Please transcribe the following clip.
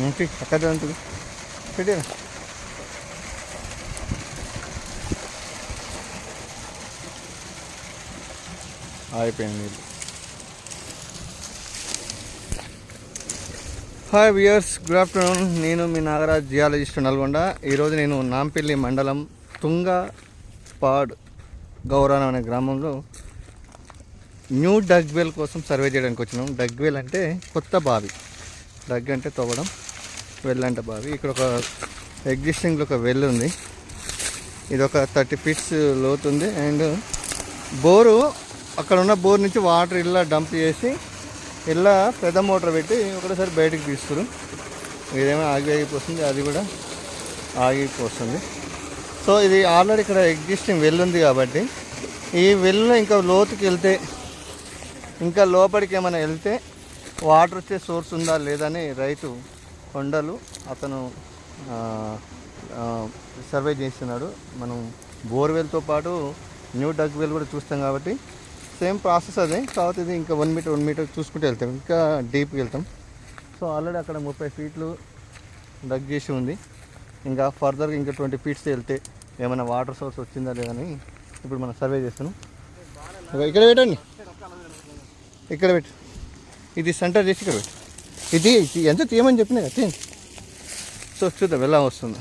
అక్కడ ఉంటుంది పెట్టేనా. అయిపోయింది నీళ్ళు. Hi viewers, good afternoon. నేను మీ నాగరాజ్, జియాలజిస్ట్, నల్గొండ. ఈరోజు నేను నాంపల్లి మండలం తుంగపాడ్ గౌరానం అనే గ్రామంలో న్యూ డగ్ వెల్ కోసం సర్వే చేయడానికి వచ్చినాం. డగ్ వెల్ అంటే కొత్త బావి, డగ్ అంటే తవ్వడం, వెల్ అంటే బావి. ఇక్కడ ఒక ఎగ్జిస్టింగ్లో ఒక వెల్ ఉంది. ఇది ఒక 30 ఫీట్స్ లోతుంది. అండ్ బోరు, అక్కడ ఉన్న బోర్ నుంచి వాటర్ ఇలా డంప్ చేసి ఇలా పెద్ద మోటార్ పెట్టి ఒకటేసారి బయటకు తీస్తారు. ఇదేమో ఆగిపోతుంది, అది కూడా ఆగిపోతుంది. సో ఇది ఆల్రెడీ ఇక్కడ ఎగ్జిస్టింగ్ వెల్ ఉంది కాబట్టి ఈ వెల్లో ఇంకా లోతుకి వెళ్తే, ఇంకా లోపలికి ఏమైనా వెళ్తే వాటర్ వచ్చే సోర్స్ ఉందా లేదని రైతు కొండలు అతను సర్వే చేస్తున్నాడు. మనం బోర్వెల్తో పాటు న్యూ డగ్ వెల్ కూడా చూస్తాం కాబట్టి సేమ్ ప్రాసెస్ అదే. కాబట్టి ఇది ఇంకా 1 మీటర్ చూసుకుంటూ వెళ్తాం, ఇంకా డీప్కి వెళ్తాం. సో ఆల్రెడీ అక్కడ 30 ఫీట్లు డగ్ చేసి ఉంది. ఇంకా ఫర్దర్గా ఇంకా 20 ఫీట్స్ వెళ్తే ఏమైనా వాటర్ సోర్స్ వచ్చిందా లేదని ఇప్పుడు మనం సర్వే చేస్తున్నాం. ఇక్కడ పెట్టండి, ఇక్కడ పెట్టు. ఇది సెంటర్ చేసి ఇక్కడ పెట్టు. ఇది ఎంత తీయమని చెప్పినా కదా. సో చూద్దాం ఎలా వస్తుందో.